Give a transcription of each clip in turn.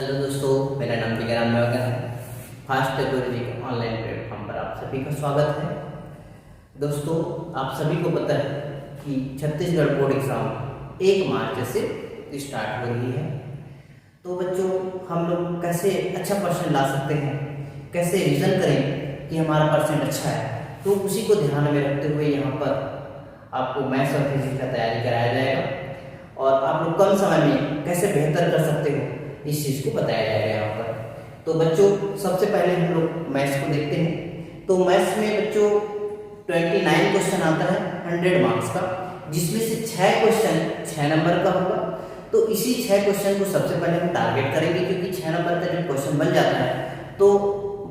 Hello दोस्तों, मेरा नाम विक्रम मेवाकर है। फास्ट टेक्नोलॉजी के ऑनलाइन प्लेटफॉर्म पर आप सभी का स्वागत है। दोस्तों, आप सभी को पता है कि छत्तीसगढ़ बोर्ड एग्ज़ाम 1 मार्च से स्टार्ट हो रही है। तो बच्चों, हम लोग कैसे अच्छा परसेंट ला सकते हैं, कैसे रिविजन करें कि हमारा परसेंट अच्छा है, तो उसी को ध्यान में रखते हुए यहाँ पर आपको मैथ्स और फिजिक्स का तैयारी कराया जाएगा और आप लोग कम समय में कैसे बेहतर कर सकते हो इस चीज़ को बताया जाएगा यहाँ पर। तो बच्चों, सबसे पहले हम लोग मैथ्स को देखते हैं। तो मैथ्स में बच्चों 29 क्वेश्चन आता है 100 मार्क्स का, जिसमें से 6 क्वेश्चन 6 नंबर का होगा। तो इसी 6 क्वेश्चन को सबसे पहले हम टारगेट करेंगे, क्योंकि 6 नंबर का जब क्वेश्चन बन जाता है तो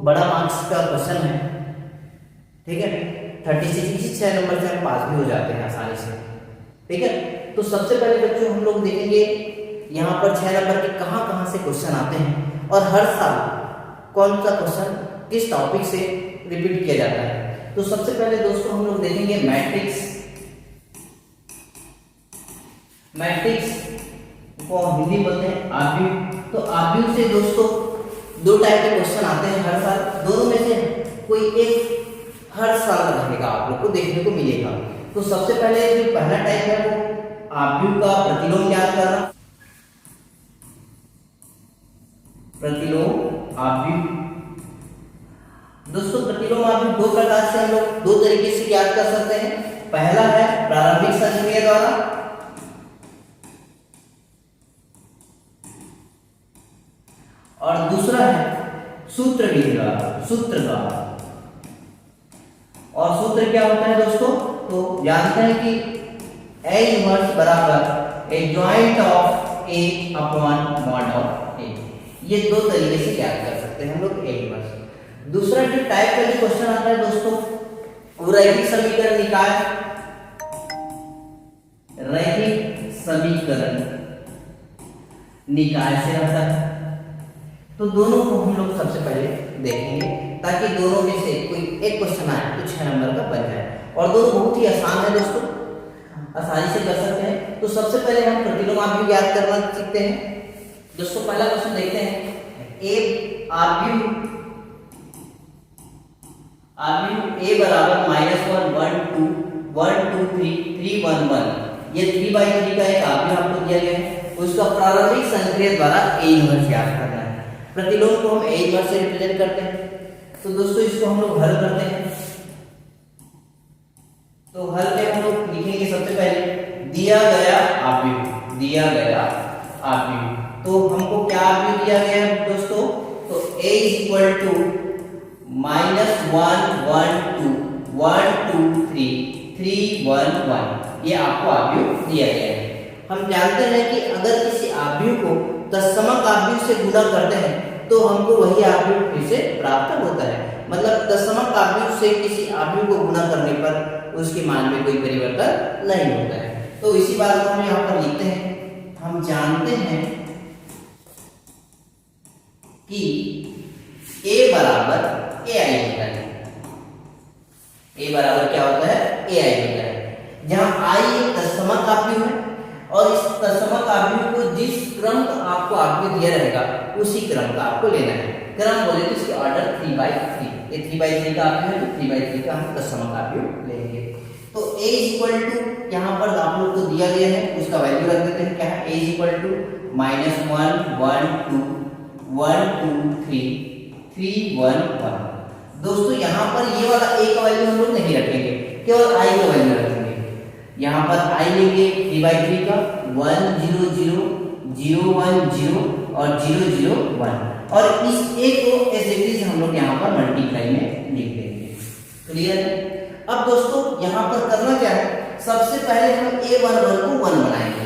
बड़ा मार्क्स का क्वेश्चन है, ठीक है। 36 इसी 6 नंबर से हम पास भी हो जाते हैं आसानी से, ठीक है। तो सबसे पहले बच्चों हम लोग देखेंगे यहाँ पर 6 नंबर के कहाँ से क्वेश्चन आते हैं और हर साल कौन सा क्वेश्चन किस टॉपिक से रिपीट किया जाता है। तो सबसे पहले दोस्तों हम लोग देखेंगे मैट्रिक्स को हिंदी बोलते हैं आव्यूह। तो आव्यूह से दोस्तों 2 टाइप के क्वेश्चन आते हैं हर साल, दोनों में से कोई एक हर साल रहेगा, आप लोग को देखने को मिलेगा। तो सबसे पहले जो पहला टाइप है वो आव्यूह का प्रतिलोम ज्ञात करना। प्रतिलोम आव्यूह दोस्तों, प्रतिलोम आव्यूह 2 प्रकार से हम लोग 2 तरीके से ज्ञात कर सकते हैं। पहला है प्रारंभिक संक्रिया द्वारा और दूसरा है सूत्र विधि द्वारा, सूत्र द्वारा। और सूत्र क्या होता है दोस्तों? तो जानते हैं कि A इनवर्स बराबर adjoint of A upon mod of A। ये 2 तरीके से ज्ञात कर सकते हैं हम लोग A इनवर्स। दूसरा जो टाइप का जो क्वेश्चन आता है दोस्तों, वो रैखिक समीकरण निकाय, रैखिक समीकरण निकाय से आता है। तो दोनों को हम लोग सबसे पहले देखेंगे, ताकि दोनों में से कोई एक क्वेश्चन आए तो 6 नंबर का बन जाए। और दोनों बहुत ही आसान है दोस्तों, आसानी से कर सकते हैं। तो सबसे पहले हम प्रतिलोम आव्यूह ज्ञात करना सीखते हैं। दोस्तों, पहला क्वेश्चन देखते हैं। ए आव्यूह A बराबर -1 1 2 1 2 3 3 1 1। ये 3/3 का एक आव्यूह आपको दिया गया है, उसका प्रारंभिक संक्रिया द्वारा A इनवर्स ज्ञात करना है। प्रतिलोम को हम A इनवर्स से रिप्रेजेंट करते हैं। तो दोस्तों, इसको हम लोग हल करते हैं। तो हल में हम लोग लिखेंगे सबसे पहले दिया गया आव्यूह। तो हमको क्या आव्यूह दिया गया है दोस्तों? तो A = -1 1 2 1 2 3 3 1 1। ये आपको आव्यूह दिया गया है। हम जानते हैं कि अगर किसी आव्यूह को तत्समक आव्यूह से गुणा करते हैं तो हमको वही आव्यूह फिर से प्राप्त होता है। मतलब तत्समक आव्यूह से किसी आव्यूह को गुणा करने पर उसके मान में कोई परिवर्तन नहीं होता है। तो इसी बात को हम यहाँ पर लिखते हैं। हम जानते हैं कि A बराबर AI होता है। A बराबर क्या होता है? AI होता है। जहां I एक तत्समक आव्यूह है और इस तत्समक आव्यूह को जिस क्रम का आपको आव्यूह दिया रहेगा उसी क्रम का आपको लेना है। क्रम बोले तो इसके ऑर्डर 3/3। ये 3/3 का आव्यूह है, तो 3/3 का हम तत्समक आव्यूह लेंगे। तो A = यहाँ पर आप लोग को दिया गया है, उसका वैल्यू रख देते हैं। क्या है? A = -1 1 2 1 2 3 3 1 1। दोस्तों, यहाँ पर ये वाला A का वैल्यू हम लोग नहीं रखेंगे, केवल I का वैल्यू रखेंगे। यहाँ पर I लेंगे 3/3 का 1 0 0 0 1 0 और 0 0 1, और इस A को एज इट इज हम लोग यहाँ पर मल्टीप्लाई में लिख देंगे। क्लियर है? अब दोस्तों, यहाँ पर करना क्या है? सबसे पहले हम A11 को 1 बनाएंगे।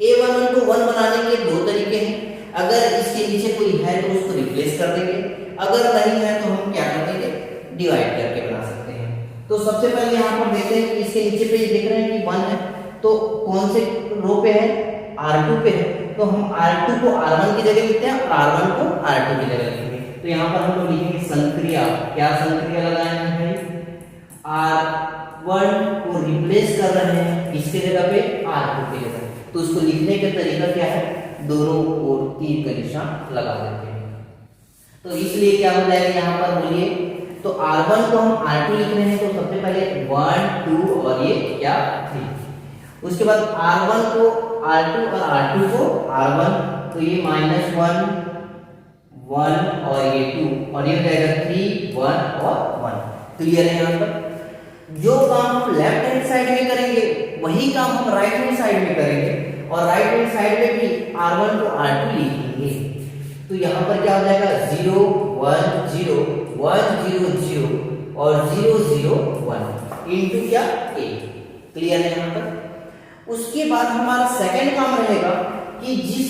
A11 को 1 बनाने के 2 तरीके हैं। अगर इसके नीचे कोई है तो उसको रिप्लेस कर देंगे, अगर नहीं है तो हम क्या कर देंगे? डिवाइड करके बना सकते हैं। तो सबसे पहले यहाँ पर देखते हैं कि इसके नीचे पे देख रहे हैं कि 1 है, तो कौन से रो पे है? R2 पे है। तो हम R2 को R1 की जगह लिखते हैं और R1 को R2 की जगह लिखेंगे। तो यहाँ पर हम लोग लिखेंगे संक्रिया। क्या संक्रिया लगाएंगे भाई? R1 को रिप्लेस कर रहे हैं इसके जगह पे R2 की जगह। तो उसको लिखने का तरीका क्या है? दोनों ओर तीर का निशान लगा देते हैं। तो इसलिए क्या हो जाएगा यहाँ पर बोलिए, तो R1 को हम R2 लिख रहे हैं, तो सबसे पहले 1 2 और ये क्या 3, उसके बाद R1 को R2 और R2 को R1, तो ये -1 1 और ये 2 और ये हो जाएगा 3 1 और 1। क्लियर है यहाँ पर? जो काम हम लेफ्ट हैंड साइड में करेंगे वही काम हम राइट हैंड साइड में करेंगे, और राइट हैंड साइड में भी R1 को R2 लिखेंगे। तो यहाँ पर क्या हो जाएगा 0 1 0 1 0 0 और 0 0 1 इनटू क्या a। क्लियर है यहाँ पर? उसके बाद हमारा सेकंड काम रहेगा कि जिस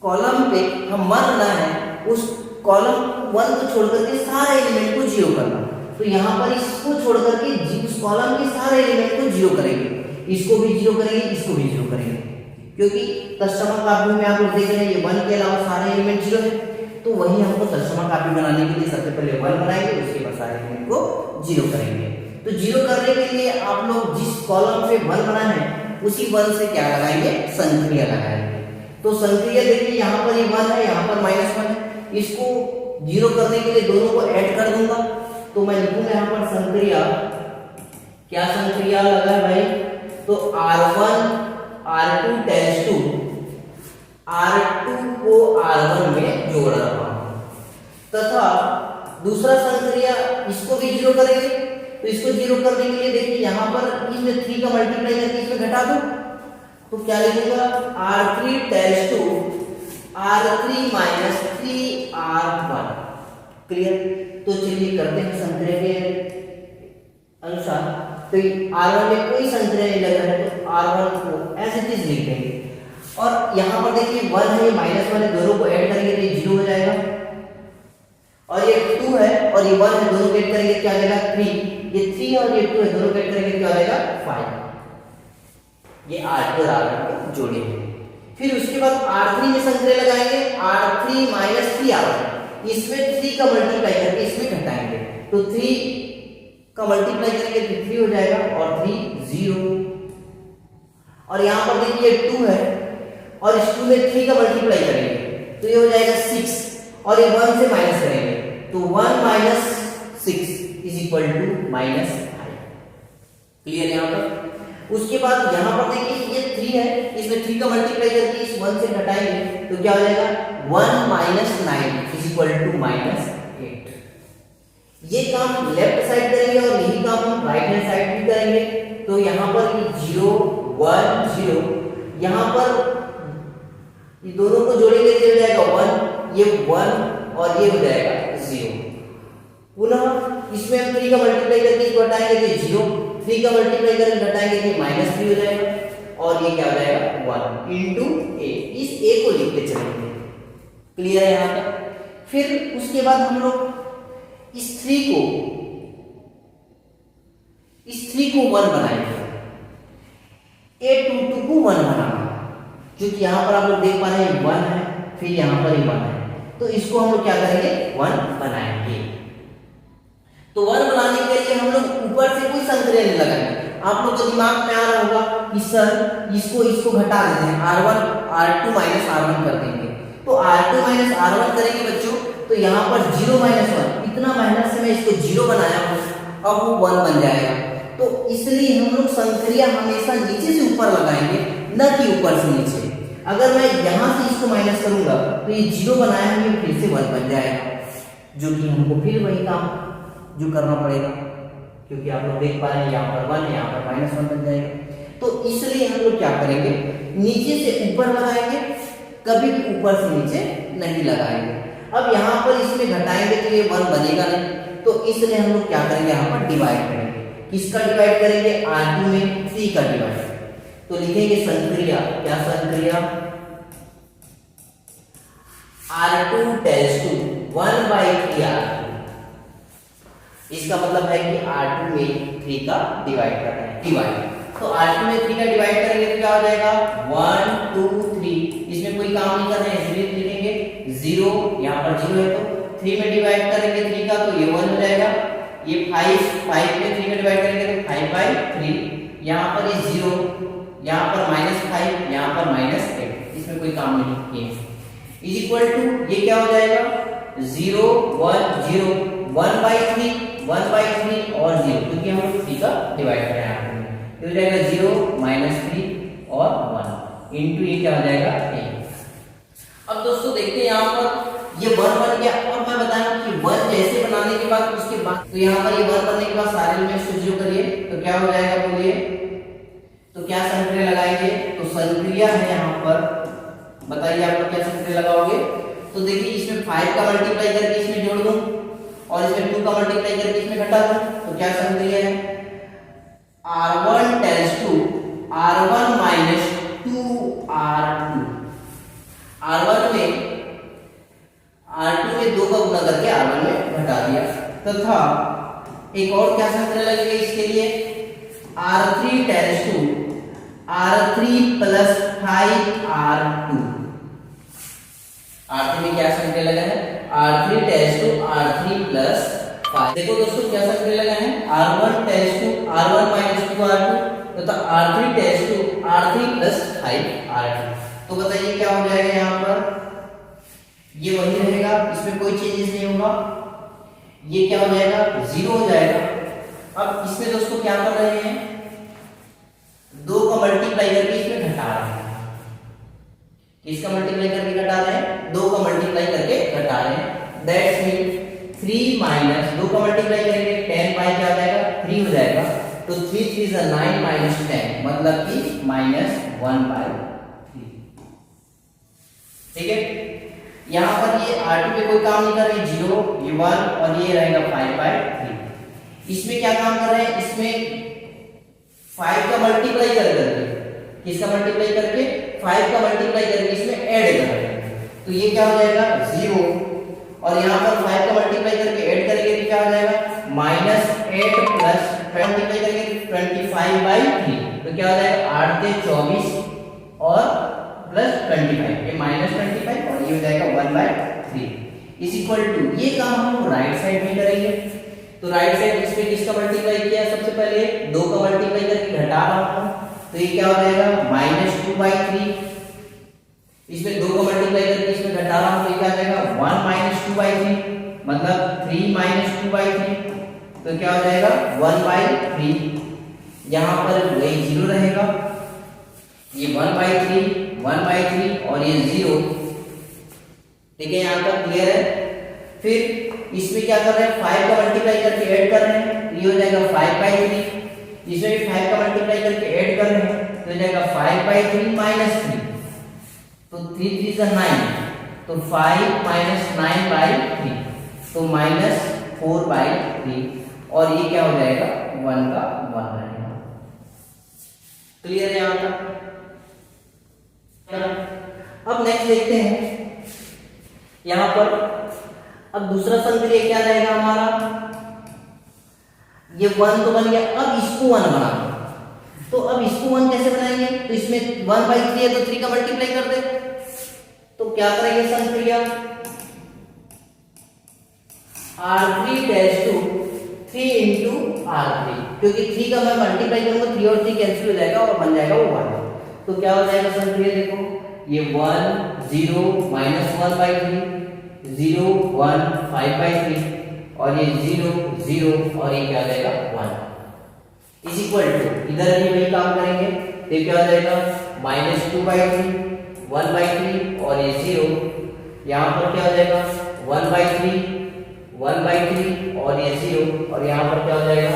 कॉलम पे हम 1 बना है उस कॉलम 1 को छोड़कर के सारे एलिमेंट को 0 करना। तो यहाँ पर इसको छोड़कर के उस कॉलम के सारे एलिमेंट को 0 करेंगे, इसको भी 0 करेंगे, इसको भी 0 करेंगे, क्योंकि तत्सम काव्य में आप लोग देख रहे हैं ये 1 के अलावा सारे एलिमेंट 0 है। तो वही हमको तत्सम काव्य बनाने के लिए सबसे पहले 1 बनाएंगे, उसके बाद सारे एलिमेंट को 0 करेंगे। तो 0 करने के लिए आप लोग जिस कॉलम पे 1 बना है उसी 1 से क्या लगाएंगे, संक्रिया लगाएंगे। तो संक्रिया देखिए यहाँ पर ये 1 है, यहाँ पर -1 है, इसको 0 करने के लिए दोनों को ऐड कर दूंगा। तो मैं लिखूंगा यहाँ पर संक्रिया, क्या संक्रिया लगा है भाई, तो R1 R2 tense to R2 को R1 में जोड़ रहा हूं, तथा दूसरा संक्रिया इसको भी 0 करेंगे। तो इसको 0 करने के लिए देखिए यहाँ पर इसमें 3 का मल्टीप्लाई करके इसमें घटा दो, तो क्या लिखूंगा R3 tense to R3 minus 3R1। Clear? तो चलिए करते हैं संक्रिया के अनुसार। तो R1 में कोई संक्रिया नहीं लग रहा है, तो R1 को ऐसे चीज लिख देंगे। और यहाँ पर देखिए 1 है, -1 है, दोनों को ऐड करेंगे तो ये 0 हो जाएगा, और ये 2 है और ये 1 है, दोनों को ऐड करेंगे क्या हो जाएगा 3, ये 3 और ये 2 है, दोनों को ऐड करेंगे क्या हो जाएगा 5। ये R2 और R1 को जोड़ेंगे। फिर उसके बाद R3 में संक्रिया लगाएंगे, R3 माइनस 3R1, इसमें 3 का मल्टीप्लाई करके इसमें घटाएंगे, तो 3 का मल्टीप्लाई करेंगे तो 3 हो जाएगा और 3 0। और यहाँ पर देखिए 2 है और इस 2 में 3 का मल्टीप्लाई करेंगे तो ये हो जाएगा 6, और ये 1 से माइनस करेंगे तो 1 minus 6 is equal to -5। Clear यहाँ पर? उसके बाद यहाँ पर देखिए ये 3 है, इसमें 3 का मल्टीप्लाई करके इस 1 से घटाएंगे तो क्या हो जाएगा 1 माइनस 9 इज इक्वल टू -8। ये काम लेफ्ट साइड करेंगे और यही काम हम राइट हैंड साइड भी करेंगे। तो यहाँ पर 0 1 0, यहाँ पर ये दोनों को जोड़ेंगे तो हो जाएगा 1, ये 1 और ये हो जाएगा 0। पुनः इसमें हम 3 का मल्टीप्लाई करके इसको हटाएंगे तो 0, 3 का मल्टीप्लाई करके घटाएंगे तो -3 हो जाएगा, और ये क्या हो जाएगा 1 इनटू a। इस a को लिखते चलेंगे। क्लियर है यहाँ तक? फिर उसके बाद हम लोग इस 3 को 1 बनाएंगे, a22 को 1 बनाना, क्योंकि यहाँ पर आप लोग देख पा रहे हैं 1 है, फिर यहाँ पर 1 है, तो इसको हम लोग क्या करेंगे 1 बनाएंगे। तो 1 बनाने के लिए हम लोग ऊपर से कोई संक्रिया नहीं लगाएंगे। आप लोग को दिमाग में आ रहा होगा कि सर इसको घटा देते हैं, R2 माइनस R1 कर देंगे। तो R2 माइनस R1 करेंगे बच्चों, तो यहाँ पर 0 माइनस 1, इतना मेहनत से मैं इसको 0 बनाया हूँ, अब वो 1 बन जाएगा। तो इसलिए हम लोग संक्रिया हमेशा नीचे से ऊपर लगाएंगे, न कि ऊपर से नीचे। अगर मैं यहाँ से इसको माइनस करूंगा तो ये 0 बनाया है, फिर से 1 बन जाएगा, जो कि हमको फिर वही काम जो करना पड़ेगा, क्योंकि आप लोग देख पा रहे हैं यहाँ पर 1 है, यहाँ पर -1 बन जाएगा। तो इसलिए हम लोग क्या करेंगे, नीचे से ऊपर लगाएंगे, कभी भी ऊपर से नीचे नहीं लगाएंगे। अब यहाँ पर इसमें घटाएंगे तो ये 1 बनेगा नहीं, तो इसलिए हम लोग क्या करेंगे, यहाँ पर डिवाइड करेंगे। किसका डिवाइड करेंगे, R2 में 3 का डिवाइड। तो लिखेंगे संक्रिया, क्या संक्रिया, R2 टेंस टू 1/3R2। इसका मतलब है कि R2 में 3 का डिवाइड कर रहे हैं, डिवाइड। तो R2 में 3 का डिवाइड करेंगे तो क्या हो जाएगा 1 2 3, इसमें कोई काम नहीं कर रहे हैं, इसलिए लिखेंगे 0, यहाँ पर 0 है तो 3 में डिवाइड करेंगे 3 का तो ये 1 हो जाएगा। ये 5 में 3 का डिवाइड करेंगे तो 5/3, यहाँ पर ये 0, यहाँ पर -5, यहाँ पर -8, इस इसमें कोई काम नहीं किए, इज इक्वल टू ये क्या हो जाएगा 0 1 0 1/3 1/3 और 0 क्योंकि हम 3 का डिवाइड कर रहे हैं यहाँ पे, ये हो जाएगा 0 -3 और 1 इनटू ये क्या हो जाएगा 1। अब दोस्तों देखते हैं यहाँ पर ये 1 बन गया। अब मैं बताऊं कि 1 जैसे बनाने के बाद उसके बाद तो यहाँ पर ये 1 बनने के बाद सारे एलिमेंट्स को 0 करिए तो क्या हो जाएगा बोलिए, तो क्या संक्रिया लगाएंगे, तो संक्रिया है यहाँ पर, बताइए आप लोग क्या संक्रिया लगाओगे। तो देखिए इसमें 5 का मल्टीप्लाई करके इसमें जोड़ दूं और इसमें 2 का मल्टीप्लाई करके इसमें घटा दूं, तो क्या संक्रिया है r1 tends to r1 minus 2r2, r1 में R2 में 2 का गुणा करके R1 में घटा दिया, तथा एक और क्या संक्रिया लगेगा इसके लिए R3 tends to R3 plus 5R2, R3 में क्या संक्रिया लगा है R3 tends to R3 plus 5। देखो दोस्तों क्या संक्रिया लगा है R1 tends to R1 minus 2R2 तथा R3 tends to R3 plus 5R2। तो बताइए क्या हो जाएगा यहाँ पर, ये वही रहेगा, इसमें कोई चेंजेस नहीं होगा, ये क्या हो जाएगा 0 हो जाएगा। अब इसमें दोस्तों क्या कर रहे हैं 2 का मल्टीप्लाई करके इसमें घटा रहे हैं, किसका मल्टीप्लाई करके घटा रहे हैं 2 का मल्टीप्लाई करके घटा रहे हैं, दैट्स मीन 3 माइनस 2 का मल्टीप्लाई करेंगे 10 बाई क्या हो जाएगा 3 हो जाएगा, तो 3 3 is 9 माइनस 10 मतलब कि -1/3। ठीक है, यहाँ पर ये R2 पे कोई काम नहीं कर रहे, 0 ये 1 और ये रहेगा 5/3। इसमें क्या काम कर रहे हैं, इसमें 5 का मल्टीप्लाई करके, किसका मल्टीप्लाई करके 5 का मल्टीप्लाई करके इसमें ऐड कर रहे हैं, तो ये क्या हो जाएगा 0 और यहाँ पर 5 का मल्टीप्लाई करके ऐड करेंगे तो क्या हो जाएगा -8 प्लस मल्टीप्लाई करेंगे 25/3, तो क्या हो जाएगा 8 से 24 और प्लस 25, ये -25 और ये हो जाएगा 1/3 इज इक्वल टू, ये काम हम राइट साइड में करेंगे। तो राइट साइड इसमें किसका मल्टीप्लाई किया, सबसे पहले 2 का मल्टीप्लाई करके घटा रहा हूं, तो ये क्या हो जाएगा -2/3, इसमें 2 का मल्टीप्लाई करके इसमें घटा रहा हूं तो ये क्या हो जाएगा 1 -2/3 मतलब 3 -2/3, तो क्या हो जाएगा 1/3, यहां पर वही 0 रहेगा, ये 1/3 और ये 0। ठीक है, यहाँ पर क्लियर है। फिर इसमें क्या कर रहे हैं 5 का मल्टीप्लाई करके ऐड कर रहे हैं, ये हो जाएगा 5/3, इसमें भी 5 का मल्टीप्लाई करके ऐड कर रहे हैं तो हो जाएगा 5/3 -3, तो 3 3 is 9, तो 5 - 9/3 तो -4/3 और ये क्या हो जाएगा 1 का 1 रहेगा। क्लियर है यहाँ तक। अब नेक्स्ट देखते हैं यहां पर, अब दूसरा संक्रिया क्या रहेगा हमारा, ये 1 तो बन गया, अब इसको 1 बनाना, तो अब इसको 1 कैसे बनाएंगे, तो इसमें 1/3 है तो 3 का मल्टीप्लाई कर दे, तो क्या करेंगे संक्रिया R3 tends to 3 into R3, क्योंकि 3 का मैं मल्टीप्लाई करूंगा 3 और 3 कैंसिल हो जाएगा और बन जाएगा वो 1, तो क्या हो जाएगा संक्रिया देखो ये 1 0 -1/3 0 1 5/3 और ये 0 0 और ये क्या हो जाएगा 1 इज इक्वल टू, इधर भी वही काम करेंगे तो क्या हो जाएगा -2/3 1/3 और ये 0, यहाँ पर क्या हो जाएगा 1/3 और ये 0 और यहाँ पर क्या हो जाएगा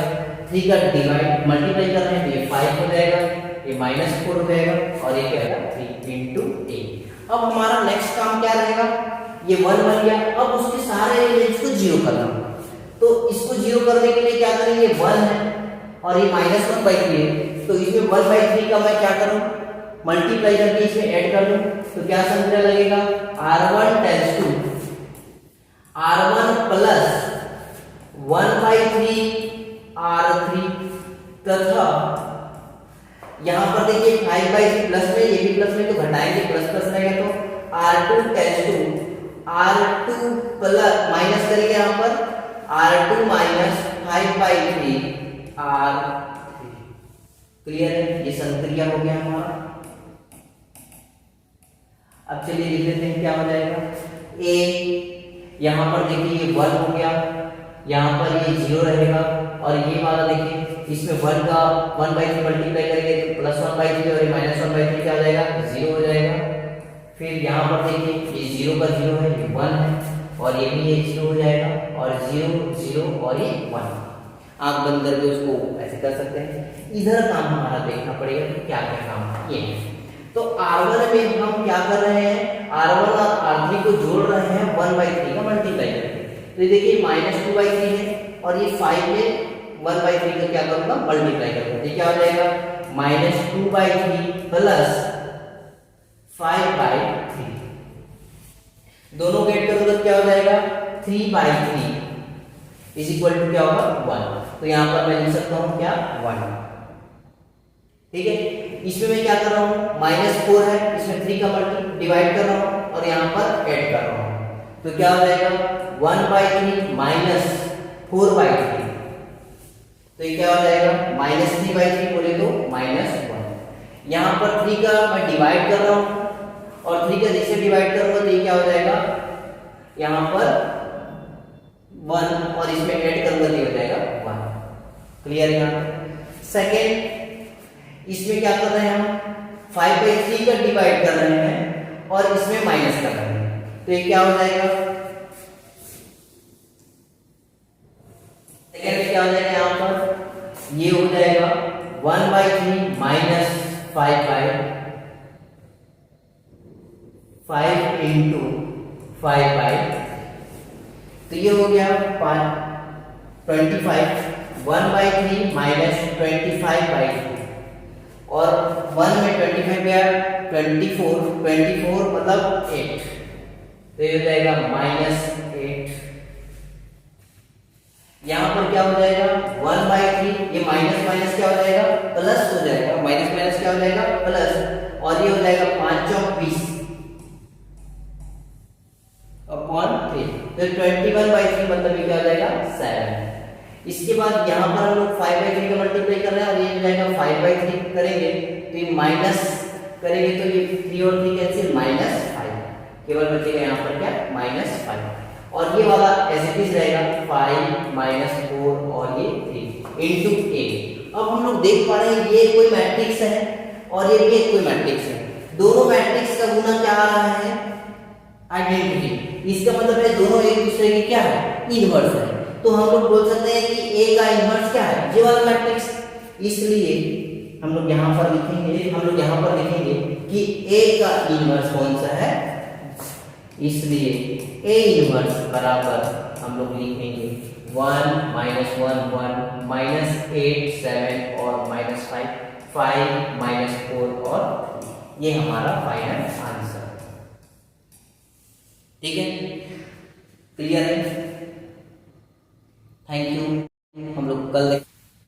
3 का डिवाइड मल्टीप्लाई कर रहे हैं तो ये 5 हो जाएगा, ये -4 हो जाएगा और ये क्या है 3 into 8। अब हमारा नेक्स्ट काम क्या रहेगा, ये 1 बन गया, अब उसके सारे एलिमेंट्स को 0 करना, तो इसको 0 करने के लिए क्या करेंगे 1 है और ये -1/3 है, तो इसमें 1/3 का मैं क्या करूं मल्टीप्लाई करके इसमें ऐड कर दूं, तो क्या संख्या लगेगा R1 tends to R1 plus 1/3 R3 तथा यहां पर देखिए 5/3 प्लस में, ये भी प्लस में तो घटाएंगे प्लस प्लस रहेगा, तो R2 tends to R2 plus minus करेंगे यहां पर R2 माइनस 5/3 R3। क्लियर है, ये संक्रिया हो गया हमारा। अब चलिए लिख लेते हैं क्या हो जाएगा ए, यहाँ पर देखिए ये 1 हो गया, यहाँ पर ये 0 रहेगा, और ये वाला देखिए इसमें 1 का 1/3 मल्टीप्लाई करेंगे तो +1/3 और ये -1/3 क्या हो जाएगा 0 हो जाएगा। फिर यहाँ पर देखिए ये 0 का 0 है, ये 1 है, और ये भी ये 0 हो जाएगा, और 0 0 और ये 1। आंख बंद करके उसको ऐसे कर सकते हैं। इधर काम हमारा देखना पड़ेगा कि क्या क्या काम है। ये तो R1 में हम क्या कर रहे हैं, R1 और R3 को जोड़ रहे हैं 1/3 का मल्टीप्लाई करके। तो ये देखिए -2/3 है, और ये 5 में 1/3 का क्या करूंगा मल्टीप्लाई करूंगा, तो क्या हो जाएगा -2/3 प्लस 5/3, दोनों गेट करूंगा तो क्या हो जाएगा 3/3 इज इक्वल टू क्या होगा 1। तो यहां पर मैं लिख सकता हूं क्या 1। ठीक है, इसमें मैं क्या कर रहा हूं -4 है, इसमें 3 का मल्टी डिवाइड कर रहा हूं और यहां पर ऐड कर रहा हूं, तो क्या हो जाएगा 1/3 माइनस 4/3, तो ये क्या हो जाएगा -3/3 बोले तो -1। यहां पर 3 का मैं डिवाइड कर रहा हूं और 3 का जैसे डिवाइड करूंगा तो ये क्या हो जाएगा यहां पर 1 और इसमें ऐड करूंगा तो ये हो जाएगा 1। क्लियर है यहां पर। सेकेंड, इसमें क्या कर रहे हैं हम 5/3 का डिवाइड कर रहे हैं और इसमें माइनस कर रहे हैं, तो ये क्या हो जाएगा सेकेंड क्या हो जाएगा यहां पर ये हो जाएगा 1/3 माइनस 5 इंटू 5/, तो ये हो गया 25, 1/3 माइनस 25/2, और 1 में 25 गया 24 मतलब 8, तो ये हो जाएगा -8। यहां पर क्या हो जाएगा 1/3, ये माइनस माइनस क्या हो जाएगा प्लस हो जाएगा, माइनस माइनस क्या हो जाएगा प्लस, और ये हो जाएगा 5 और 20 अपॉन 3, तो 21/3 मतलब ये क्या हो जाएगा 7। इसके बाद यहाँ पर हम लोग 5/3 का मल्टीप्लाई कर रहे हैं और ये हो जाएगा 5/3 करेंगे तो ये माइनस करेंगे तो ये 3 और 3 कैंसिल -5, केवल बचेगा यहाँ पर क्या -5, और ये वाला एज इट इज रहेगा 5 -4 और ये 3 इंटू a। अब हम लोग देख पा रहे हैं ये कोई मैट्रिक्स है और ये भी एक कोई मैट्रिक्स है, दोनों मैट्रिक्स का गुना क्या आ रहा है आइडेंटिटी, इसका मतलब है दोनों एक दूसरे के क्या है इनवर्स है। तो हम लोग बोल सकते हैं कि A का इनवर्स क्या है ये वाला मैट्रिक्स, इसलिए हम लोग यहाँ पर लिखेंगे कि A का इनवर्स कौन सा है, इसलिए A इनवर्स बराबर हम लोग लिखेंगे 1 -1 1 -8 7 और -5 5 -4 और ये हमारा फाइनल आंसर। ठीक है, क्लियर है, थैंक यू।